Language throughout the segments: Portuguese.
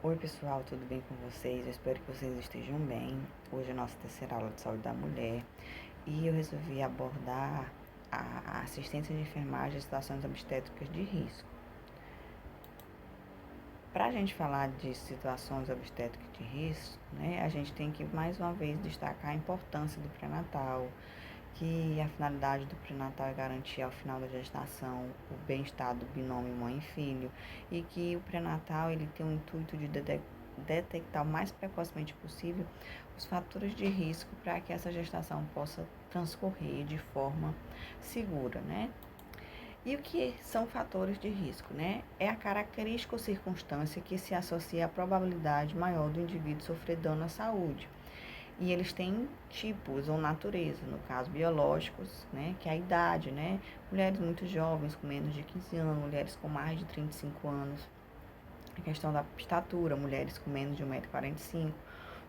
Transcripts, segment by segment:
Oi pessoal, tudo bem com vocês? Eu espero que vocês estejam bem. Hoje é a nossa terceira aula de saúde da mulher e eu resolvi abordar a assistência de enfermagem em situações obstétricas de risco. Para a gente falar de situações obstétricas de risco, né, a gente tem que mais uma vez destacar a importância do pré-natal, que a finalidade do pré-natal é garantir ao final da gestação o bem-estar do binômio mãe e filho e que o pré-natal ele tem o intuito de detectar o mais precocemente possível os fatores de risco para que essa gestação possa transcorrer de forma segura, né? E o que são fatores de risco, né? É a característica ou circunstância que se associa à probabilidade maior do indivíduo sofrer dano à saúde. E eles têm tipos ou natureza, no caso biológicos, né, que é a idade, né? Mulheres muito jovens, com menos de 15 anos, mulheres com mais de 35 anos. A questão da estatura, mulheres com menos de 1,45 m.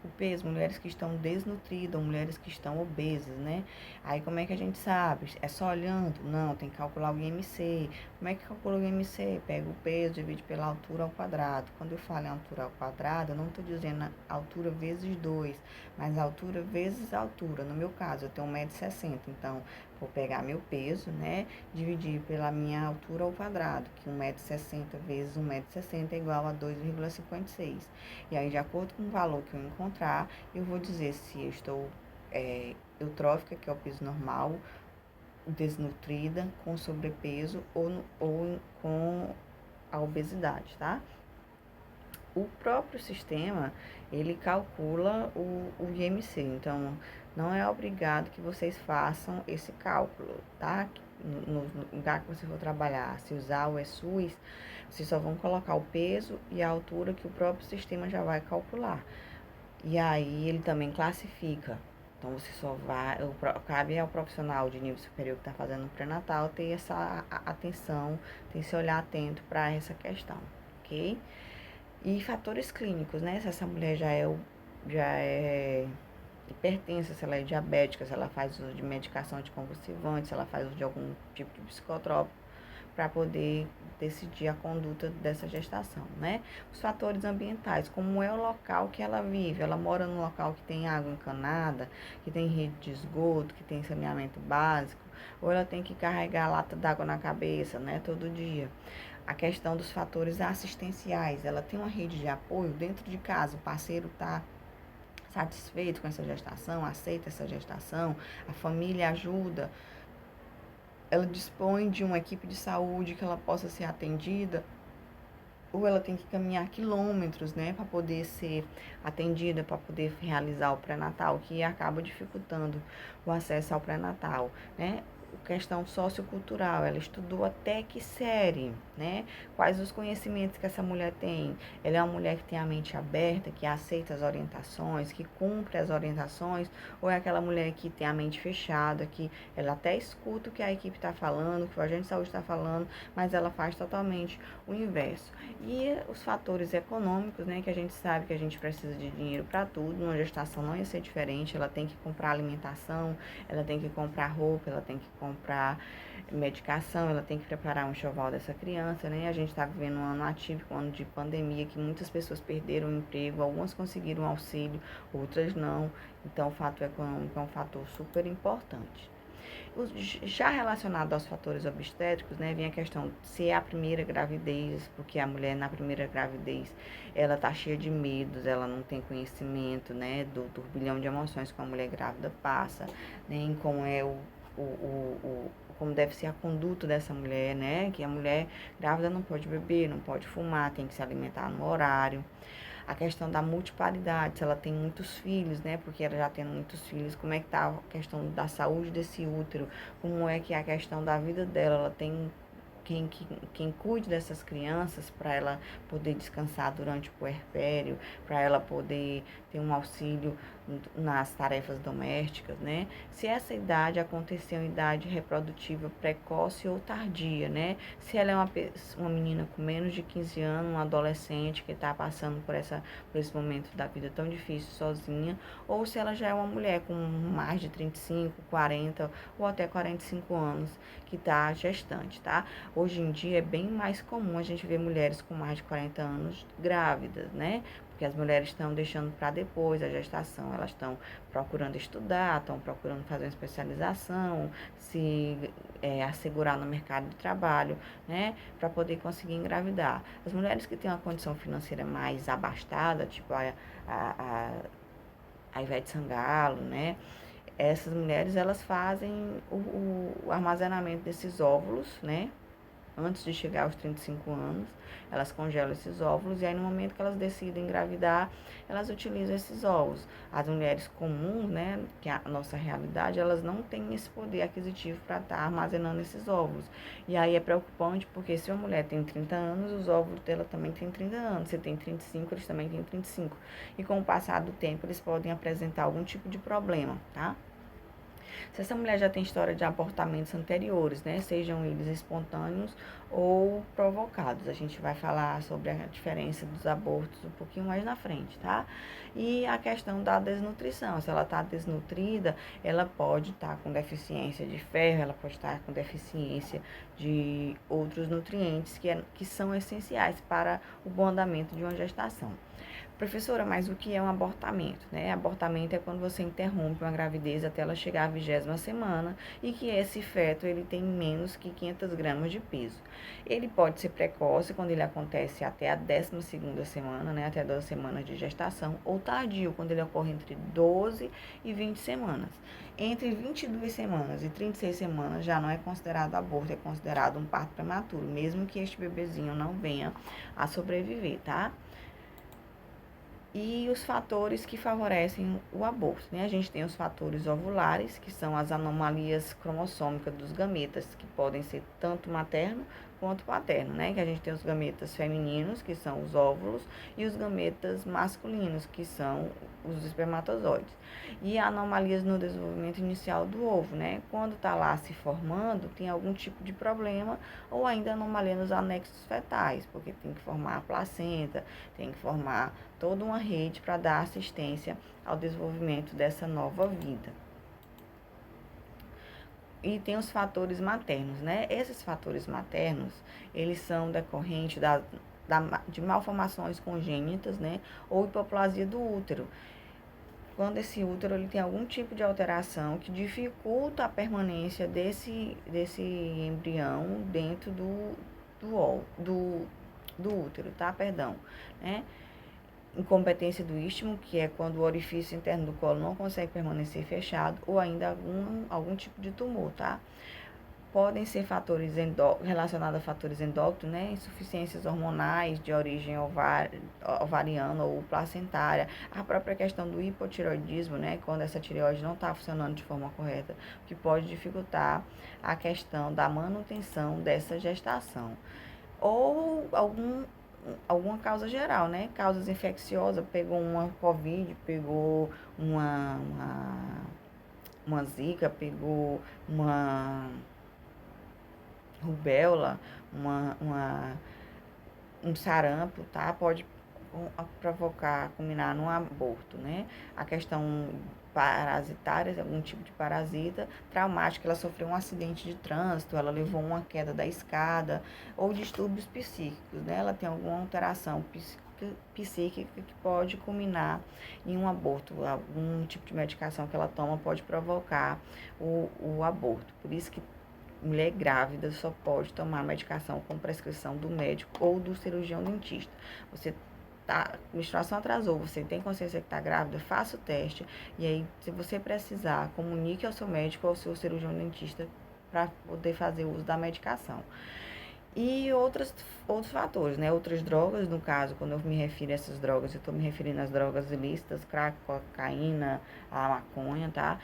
O peso, mulheres que estão desnutridas, mulheres que estão obesas, né? Aí como é que a gente sabe? É só olhando? Não, tem que calcular o IMC. Como é que calcula o IMC? Pega o peso, divide pela altura ao quadrado. Quando eu falo em altura ao quadrado, eu não estou dizendo altura vezes 2, mas altura vezes altura. No meu caso, eu tenho 1,60 m, então vou pegar meu peso, né? Dividir pela minha altura ao quadrado, que 1,60 m vezes 1,60 m é igual a 2,56. E aí, de acordo com o valor que eu encontrar, eu vou dizer se eu estou eutrófica, que é o peso normal, desnutrida, com sobrepeso ou com a obesidade, tá? O próprio sistema, ele calcula o IMC, então não é obrigado que vocês façam esse cálculo, tá? No lugar que você for trabalhar, se usar o ESUS, vocês só vão colocar o peso e a altura que o próprio sistema já vai calcular. E aí ele também classifica. Então você só vai, cabe ao profissional de nível superior que está fazendo o pré-natal ter essa atenção, ter esse olhar atento para essa questão, ok? E fatores clínicos, né? Se essa mulher já é hipertensa, se ela é diabética, se ela faz uso de medicação anticonvulsivante, se ela faz uso de algum tipo de psicotrópico, para poder decidir a conduta dessa gestação, né? Os fatores ambientais, como é o local que ela vive. Ela mora num local que tem água encanada, que tem rede de esgoto, que tem saneamento básico, ou ela tem que carregar lata d'água na cabeça, né, todo dia. A questão dos fatores assistenciais, ela tem uma rede de apoio dentro de casa, o parceiro está satisfeito com essa gestação, aceita essa gestação, a família ajuda, ela dispõe de uma equipe de saúde que ela possa ser atendida, ou ela tem que caminhar quilômetros, né, para poder ser atendida, para poder realizar o pré-natal, que acaba dificultando o acesso ao pré-natal, né? Questão sociocultural, ela estudou até que série, né? Quais os conhecimentos que essa mulher tem? Ela é uma mulher que tem a mente aberta, que aceita as orientações, que cumpre as orientações, ou é aquela mulher que tem a mente fechada, que ela até escuta o que a equipe está falando, o que o agente de saúde está falando, mas ela faz totalmente o inverso. E os fatores econômicos, né, que a gente sabe que a gente precisa de dinheiro para tudo, uma gestação não ia ser diferente, ela tem que comprar alimentação, ela tem que comprar roupa, ela tem que comprar medicação, ela tem que preparar um enxoval dessa criança, né? A gente está vivendo um ano atípico, um ano de pandemia, que muitas pessoas perderam o emprego, algumas conseguiram auxílio, outras não. Então, o fato econômico é um fator super importante. Já relacionado aos fatores obstétricos, né, vem a questão se é a primeira gravidez, porque a mulher na primeira gravidez, ela tá cheia de medos, ela não tem conhecimento, né, do turbilhão de emoções que a mulher grávida passa, nem como é como deve ser a conduta dessa mulher, né, que a mulher grávida não pode beber, não pode fumar, tem que se alimentar no horário. A questão da multiparidade, se ela tem muitos filhos, né? Porque ela já tendo muitos filhos, como é que tá a questão da saúde desse útero? Como é que é a questão da vida dela? Ela tem quem cuide dessas crianças para ela poder descansar durante o puerpério, para ela poder ter um auxílio nas tarefas domésticas, né? Se essa idade aconteceu em idade reprodutiva precoce ou tardia, né? Se ela é uma menina com menos de 15 anos, um adolescente que está passando por esse momento da vida tão difícil sozinha, ou se ela já é uma mulher com mais de 35, 40 ou até 45 anos que está gestante, tá? Hoje em dia é bem mais comum a gente ver mulheres com mais de 40 anos grávidas, né? Porque as mulheres estão deixando para depois a gestação, elas estão procurando estudar, estão procurando fazer uma especialização, se assegurar no mercado de trabalho, né? Para poder conseguir engravidar. As mulheres que têm uma condição financeira mais abastada, tipo a, a Ivete Sangalo, né? Essas mulheres, elas fazem o armazenamento desses óvulos, né? Antes de chegar aos 35 anos, elas congelam esses óvulos e aí no momento que elas decidem engravidar, elas utilizam esses óvulos. As mulheres comuns, né, que é a nossa realidade, elas não têm esse poder aquisitivo para estar armazenando esses óvulos. E aí é preocupante porque se uma mulher tem 30 anos, os óvulos dela também têm 30 anos. Se tem 35, eles também têm 35. E com o passar do tempo, eles podem apresentar algum tipo de problema, tá? Se essa mulher já tem história de abortamentos anteriores, né, sejam eles espontâneos ou provocados, a gente vai falar sobre a diferença dos abortos um pouquinho mais na frente, tá? E a questão da desnutrição, se ela está desnutrida, ela pode estar com deficiência de ferro, ela pode estar com deficiência de outros nutrientes que são essenciais para o bom andamento de uma gestação. Professora, mas o que é um abortamento, né? Abortamento é quando você interrompe uma gravidez até ela chegar à 20ª semana e que esse feto ele tem menos que 500 gramas de peso. Ele pode ser precoce quando ele acontece até a 12ª semana, né? Até 12 semanas de gestação, ou tardio quando ele ocorre entre 12 e 20 semanas. Entre 22 semanas e 36 semanas já não é considerado aborto, é considerado um parto prematuro, mesmo que este bebezinho não venha a sobreviver, tá? E os fatores que favorecem o aborto, né? A gente tem os fatores ovulares, que são as anomalias cromossômicas dos gametas, que podem ser tanto materno quanto paterno, né? Que a gente tem os gametas femininos, que são os óvulos, e os gametas masculinos, que são os espermatozoides. E anomalias no desenvolvimento inicial do ovo, né? Quando está lá se formando, tem algum tipo de problema, ou ainda anomalia nos anexos fetais, porque tem que formar a placenta, tem que formar toda uma rede para dar assistência ao desenvolvimento dessa nova vida. E tem os fatores maternos, né? Esses fatores maternos, eles são decorrentes de malformações congênitas, né? Ou hipoplasia do útero. Quando esse útero ele tem algum tipo de alteração que dificulta a permanência desse embrião dentro do útero, tá? Perdão, né? Incompetência do istmo, que é quando o orifício interno do colo não consegue permanecer fechado, ou ainda algum tipo de tumor, tá? Podem ser fatores relacionados a fatores endócrinos, né? Insuficiências hormonais de origem ovariana ou placentária. A própria questão do hipotireoidismo, né? Quando essa tireoide não está funcionando de forma correta, que pode dificultar a questão da manutenção dessa gestação. Ou alguma causa geral, né? Causas infecciosas, pegou uma Covid, pegou uma zika, pegou uma rubéola, um sarampo, tá? Pode provocar, culminar num aborto, né? A questão parasitária, algum tipo de parasita traumática, ela sofreu um acidente de trânsito, ela levou uma queda da escada, ou distúrbios psíquicos, né? Ela tem alguma alteração psíquica que pode culminar em um aborto. Algum tipo de medicação que ela toma pode provocar o aborto. Por isso que mulher grávida só pode tomar medicação com prescrição do médico ou do cirurgião dentista. Você a menstruação atrasou, você tem consciência que está grávida, faça o teste. E aí, se você precisar, comunique ao seu médico ou ao seu cirurgião dentista para poder fazer uso da medicação. E outros fatores, né? Outras drogas, no caso, quando eu me refiro a essas drogas, eu estou me referindo às drogas ilícitas, crack, cocaína, a maconha, tá?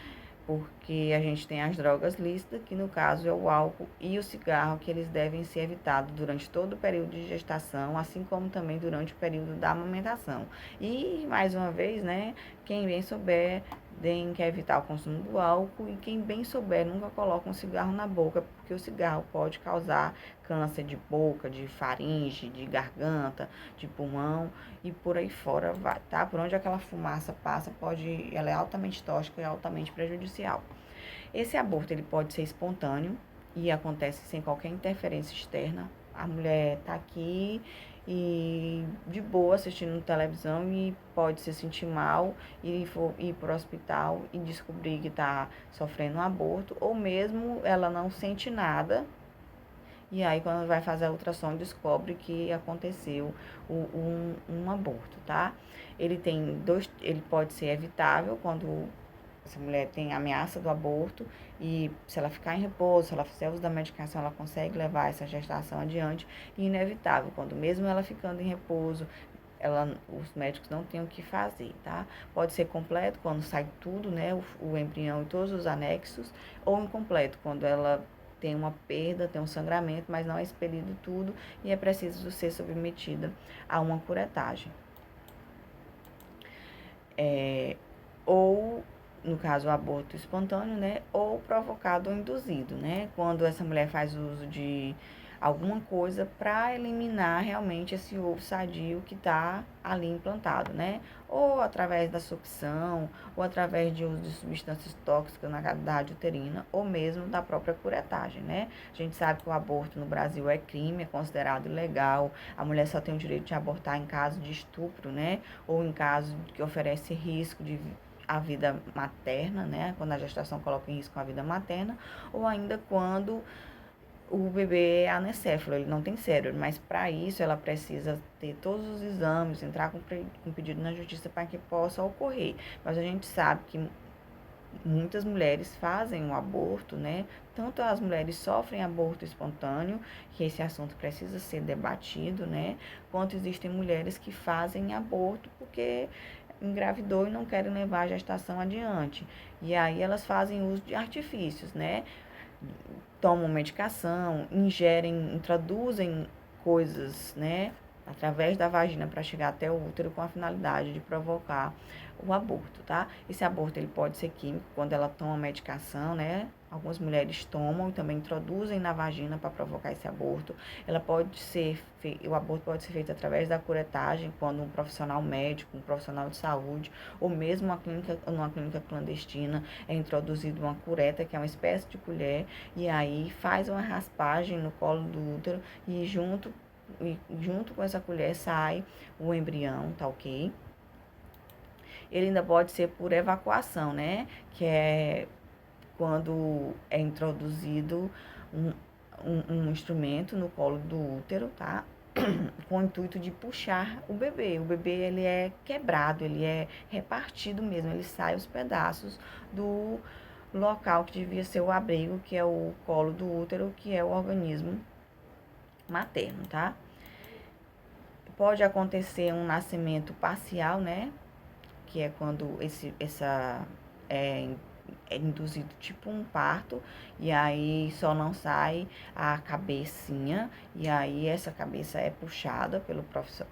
Porque a gente tem as drogas lícitas, que no caso é o álcool e o cigarro, que eles devem ser evitados durante todo o período de gestação, assim como também durante o período da amamentação. E, mais uma vez, né, quem bem souber tem que evitar o consumo do álcool e quem bem souber nunca coloca um cigarro na boca, porque o cigarro pode causar câncer de boca, de faringe, de garganta, de pulmão e por aí fora vai, tá? Por onde aquela fumaça passa, ela é altamente tóxica e altamente prejudicial. Esse aborto, ele pode ser espontâneo, e acontece sem qualquer interferência externa. A mulher tá aqui e de boa assistindo televisão e pode se sentir mal e for ir para o hospital e descobrir que está sofrendo um aborto, ou mesmo ela não sente nada. E aí, quando vai fazer a ultrassom, descobre que aconteceu um aborto, tá? Ele pode ser evitável quando essa mulher tem ameaça do aborto e se ela ficar em repouso, se ela fizer uso da medicação, ela consegue levar essa gestação adiante. E inevitável, quando mesmo ela ficando em repouso, os médicos não têm o que fazer, tá? Pode ser completo, quando sai tudo, né, o embrião e todos os anexos, ou incompleto, quando ela tem uma perda, tem um sangramento, mas não é expelido tudo e é preciso ser submetida a uma curetagem. Ou, no caso, o aborto espontâneo, né? Ou provocado ou induzido, né? Quando essa mulher faz uso de alguma coisa para eliminar realmente esse ovo sadio que está ali implantado, né? Ou através da sucção, ou através de uso de substâncias tóxicas na cavidade uterina, ou mesmo da própria curetagem, né? A gente sabe que o aborto no Brasil é crime, é considerado ilegal. A mulher só tem o direito de abortar em caso de estupro, né? Ou em caso que oferece risco de a vida materna, né? Quando a gestação coloca em risco a vida materna, ou ainda quando o bebê é anencéfalo, ele não tem cérebro, mas para isso ela precisa ter todos os exames, entrar com pedido na justiça para que possa ocorrer. Mas a gente sabe que muitas mulheres fazem um aborto, né? Tanto as mulheres sofrem aborto espontâneo, que esse assunto precisa ser debatido, né? Quanto existem mulheres que fazem aborto porque engravidou e não querem levar a gestação adiante. E aí elas fazem uso de artifícios, né? Tomam medicação, introduzem coisas, né? Através da vagina para chegar até o útero com a finalidade de provocar o aborto, tá? Esse aborto ele pode ser químico quando ela toma medicação, né? Algumas mulheres tomam e também introduzem na vagina para provocar esse aborto. O aborto pode ser feito através da curetagem, quando um profissional médico, um profissional de saúde, ou mesmo numa clínica clandestina, é introduzido uma cureta, que é uma espécie de colher, e aí faz uma raspagem no colo do útero e junto com essa colher sai o embrião, tá ok? Ele ainda pode ser por evacuação, né? Que é quando é introduzido um, um instrumento no colo do útero, tá? Com o intuito de puxar o bebê. O bebê, ele é quebrado, ele é repartido mesmo, ele sai os pedaços do local que devia ser o abrigo, que é o colo do útero, que é o organismo materno, tá? Pode acontecer um nascimento parcial, né? Que é quando é induzido tipo um parto, e aí só não sai a cabecinha, e aí essa cabeça é puxada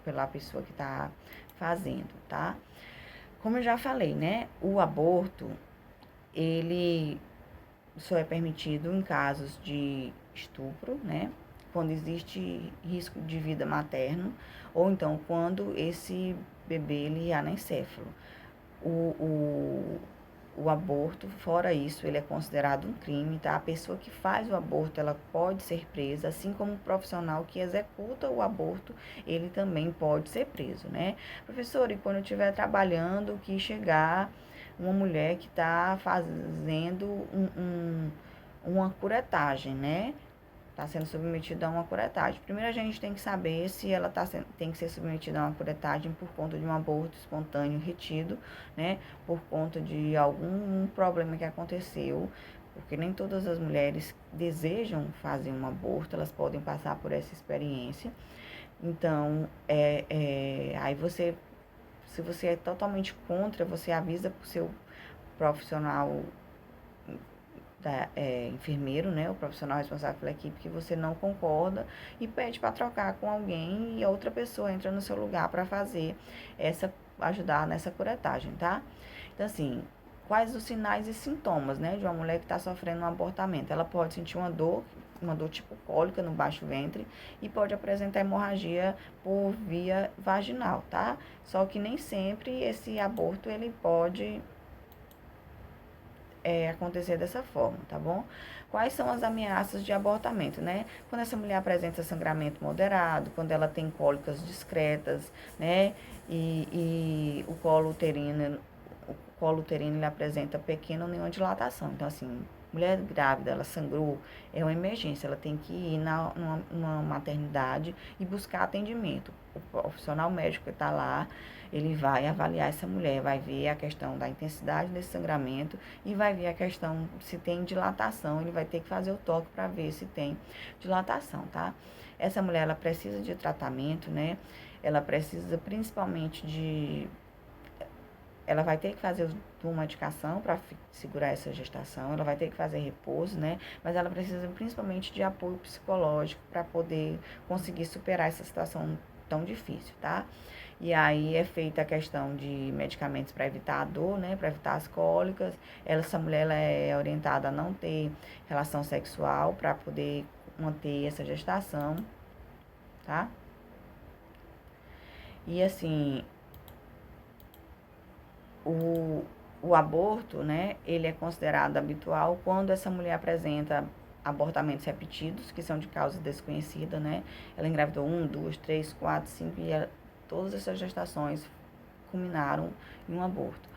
pela pessoa que está fazendo, tá? Como eu já falei, né? O aborto, ele só é permitido em casos de estupro, né? Quando existe risco de vida materno, ou então quando esse bebê ele é anencéfalo. O aborto, fora isso, ele é considerado um crime, tá? A pessoa que faz o aborto, ela pode ser presa, assim como o profissional que executa o aborto, ele também pode ser preso, né? Professor, e quando eu estiver trabalhando, que chegar uma mulher que está fazendo uma curetagem, né? Está sendo submetida a uma curetagem. Primeiro a gente tem que saber se ela tem que ser submetida a uma curetagem por conta de um aborto espontâneo retido, né? Por conta de algum problema que aconteceu, porque nem todas as mulheres desejam fazer um aborto, elas podem passar por essa experiência. Então, aí se você é totalmente contra, você avisa para o seu profissional enfermeiro, né, o profissional responsável pela equipe, que você não concorda e pede para trocar com alguém e a outra pessoa entra no seu lugar para ajudar nessa curetagem, tá? Então, assim, quais os sinais e sintomas, né, de uma mulher que está sofrendo um abortamento? Ela pode sentir uma dor tipo cólica no baixo ventre e pode apresentar hemorragia por via vaginal, tá? Só que nem sempre esse aborto ele pode acontecer dessa forma, tá bom? Quais são as ameaças de abortamento, né? Quando essa mulher apresenta sangramento moderado, quando ela tem cólicas discretas, né? E o colo uterino ele apresenta pequena ou nenhuma dilatação. Então, assim, mulher grávida, ela sangrou, é uma emergência, ela tem que ir numa maternidade e buscar atendimento. O profissional médico que está lá, ele vai avaliar essa mulher, vai ver a questão da intensidade desse sangramento e vai ver a questão se tem dilatação, ele vai ter que fazer o toque para ver se tem dilatação, tá? Essa mulher, ela precisa de tratamento, né? Ela precisa principalmente ela vai ter que fazer uma medicação para segurar essa gestação, ela vai ter que fazer repouso, né? Mas ela precisa principalmente de apoio psicológico para poder conseguir superar essa situação tão difícil, tá? E aí é feita a questão de medicamentos para evitar a dor, né? Para evitar as cólicas. Essa mulher ela é orientada a não ter relação sexual para poder manter essa gestação, tá? E assim, o, o aborto, né, ele é considerado habitual quando essa mulher apresenta abortamentos repetidos, que são de causa desconhecida, né? Ela engravidou 1, 2, 3, 4, 5 e todas essas gestações culminaram em um aborto.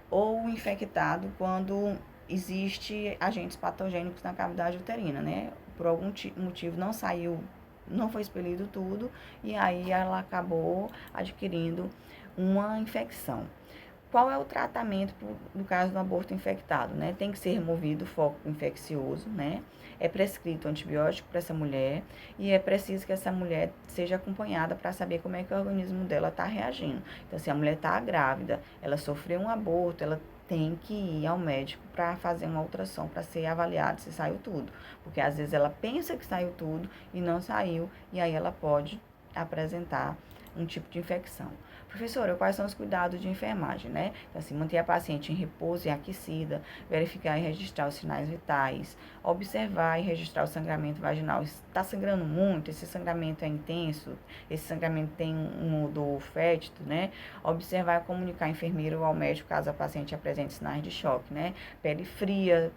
Ou infectado quando existe agentes patogênicos na cavidade uterina, né? Por algum motivo não saiu, não foi expelido tudo e aí ela acabou adquirindo uma infecção. Qual é o tratamento no caso do aborto infectado, né? Tem que ser removido o foco infeccioso, né? É prescrito antibiótico para essa mulher e é preciso que essa mulher seja acompanhada para saber como é que o organismo dela está reagindo. Então, se a mulher está grávida, ela sofreu um aborto, ela tem que ir ao médico para fazer uma ultrassom para ser avaliado se saiu tudo. Porque às vezes ela pensa que saiu tudo e não saiu, e aí ela pode apresentar um tipo de infecção. Professora, quais são os cuidados de enfermagem, né? Então, assim, manter a paciente em repouso e aquecida, verificar e registrar os sinais vitais, observar e registrar o sangramento vaginal. Está sangrando muito, esse sangramento é intenso, esse sangramento tem um odor fétido, né? Observar e comunicar ao enfermeiro ou ao médico caso a paciente apresente sinais de choque, né? Pele fria,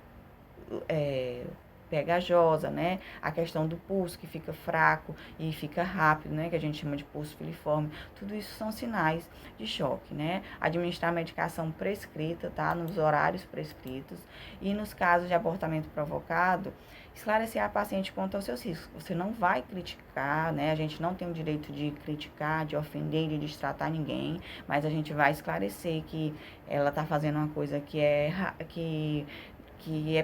pegajosa, né? A questão do pulso que fica fraco e fica rápido, né? Que a gente chama de pulso filiforme. Tudo isso são sinais de choque, né? Administrar a medicação prescrita, tá? Nos horários prescritos. E nos casos de abortamento provocado, esclarecer a paciente quanto aos seus riscos. Você não vai criticar, né? A gente não tem o direito de criticar, de ofender, de destratar ninguém, mas a gente vai esclarecer que ela tá fazendo uma coisa que é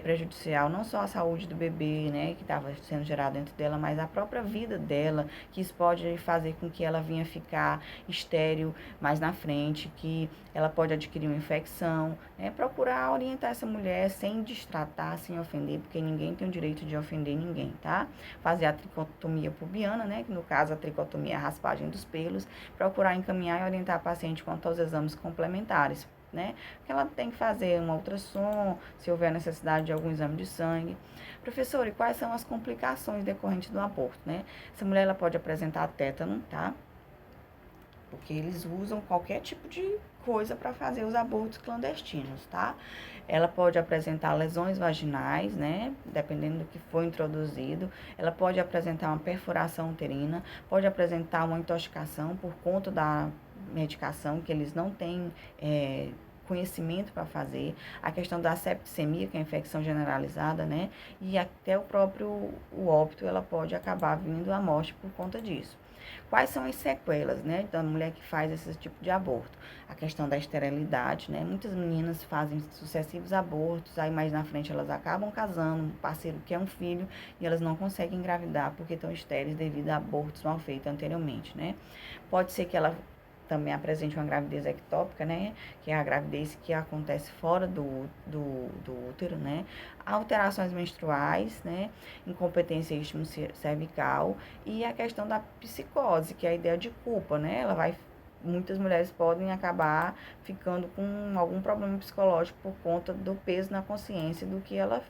prejudicial não só à saúde do bebê, né, que estava sendo gerado dentro dela, mas à própria vida dela, que isso pode fazer com que ela venha ficar estéril mais na frente, que ela pode adquirir uma infecção, né, procurar orientar essa mulher sem destratar, sem ofender, porque ninguém tem o direito de ofender ninguém, tá? Fazer a tricotomia pubiana, né, que no caso a tricotomia é a raspagem dos pelos, procurar encaminhar e orientar a paciente quanto aos exames complementares, né? Porque ela tem que fazer uma ultrassom, se houver necessidade de algum exame de sangue. Professor, e quais são as complicações decorrentes do aborto, né? Essa mulher ela pode apresentar tétano, tá? Porque eles usam qualquer tipo de coisa para fazer os abortos clandestinos, tá? Ela pode apresentar lesões vaginais, né? Dependendo do que for introduzido. Ela pode apresentar uma perfuração uterina, pode apresentar uma intoxicação por conta da medicação que eles não têm conhecimento para fazer, a questão da septicemia, que é a infecção generalizada, né? E até o óbito, ela pode acabar vindo à morte por conta disso. Quais são as sequelas, né, da mulher que faz esse tipo de aborto? A questão da esterilidade, né? Muitas meninas fazem sucessivos abortos, aí mais na frente elas acabam casando, um parceiro que é um filho, e elas não conseguem engravidar porque estão estéreis devido a abortos mal feitos anteriormente, né? Pode ser que ela também apresente uma gravidez ectópica, né? Que é a gravidez que acontece fora do útero, né? Alterações menstruais, né? Incompetência cervical e a questão da psicose, que é a ideia de culpa, né? Muitas mulheres podem acabar ficando com algum problema psicológico por conta do peso na consciência do que ela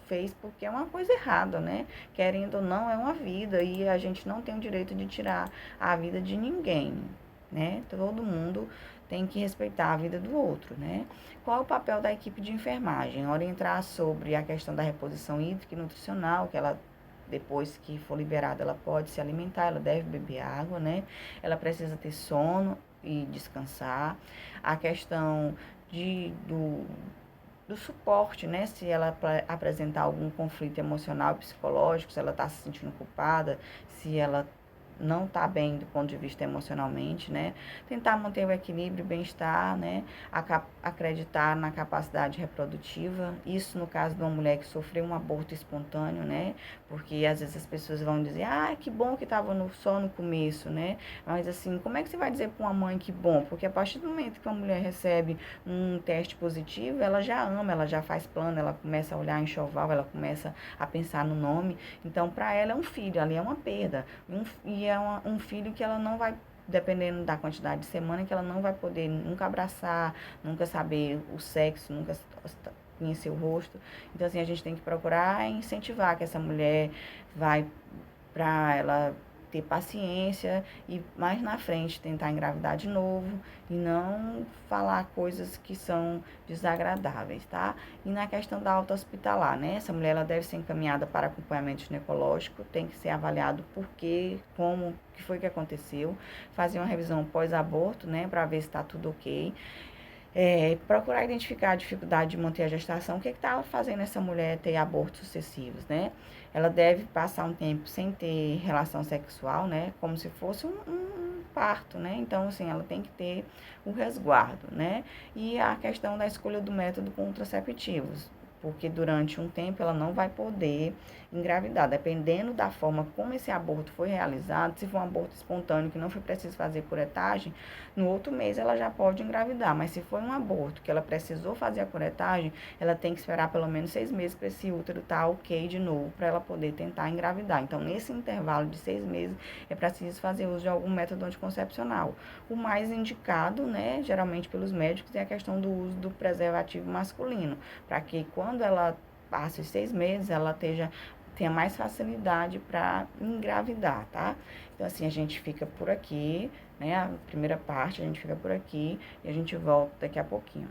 fez, porque é uma coisa errada, né? Querendo ou não, é uma vida e a gente não tem o direito de tirar a vida de ninguém. né? Todo mundo tem que respeitar a vida do outro, né? Qual é o papel da equipe de enfermagem? Orientar sobre a questão da reposição hídrica e nutricional, que ela depois que for liberada, ela pode se alimentar, ela deve beber água, né? Ela precisa ter sono e descansar. A questão do suporte, né? Se ela apresentar algum conflito emocional e psicológico, se ela está se sentindo culpada, se ela não está bem do ponto de vista emocionalmente, né? Tentar manter o equilíbrio, o bem-estar, né? Acreditar na capacidade reprodutiva. Isso no caso de uma mulher que sofreu um aborto espontâneo, né? Porque às vezes as pessoas vão dizer, ah, que bom que estava só no começo, né? Mas assim, como é que você vai dizer para uma mãe que bom? Porque a partir do momento que uma mulher recebe um teste positivo, ela já ama, ela já faz plano, ela começa a olhar enxoval, ela começa a pensar no nome. Então, para ela é um filho, ali é uma perda. E é um filho que ela não vai, dependendo da quantidade de semana, que ela não vai poder nunca abraçar, nunca saber o sexo, nunca conhecer o rosto. Então, assim, a gente tem que procurar incentivar que essa mulher vai para ela ter paciência e mais na frente tentar engravidar de novo e não falar coisas que são desagradáveis, tá? E na questão da alta hospitalar, né? Essa mulher ela deve ser encaminhada para acompanhamento ginecológico, tem que ser avaliado por quê, como, o que foi que aconteceu, fazer uma revisão pós-aborto, né, para ver se está tudo ok. Procurar identificar a dificuldade de manter a gestação, o que está fazendo essa mulher ter abortos sucessivos, né? Ela deve passar um tempo sem ter relação sexual, né? Como se fosse um parto, né? Então, assim, ela tem que ter o resguardo, né? E a questão da escolha do método contraceptivos, porque durante um tempo ela não vai poder engravidar, dependendo da forma como esse aborto foi realizado. Se for um aborto espontâneo que não foi preciso fazer curetagem, no outro mês ela já pode engravidar, mas se foi um aborto que ela precisou fazer a curetagem, ela tem que esperar pelo menos 6 meses para esse útero estar ok de novo, para ela poder tentar engravidar. Então, nesse intervalo de 6 meses, é preciso fazer uso de algum método anticoncepcional. O mais indicado, né, geralmente pelos médicos, é a questão do uso do preservativo masculino, para que quando ela passe os 6 meses, ela tenha mais facilidade para engravidar, tá? Então, assim, a gente fica por aqui, né? A primeira parte a gente fica por aqui e a gente volta daqui a pouquinho.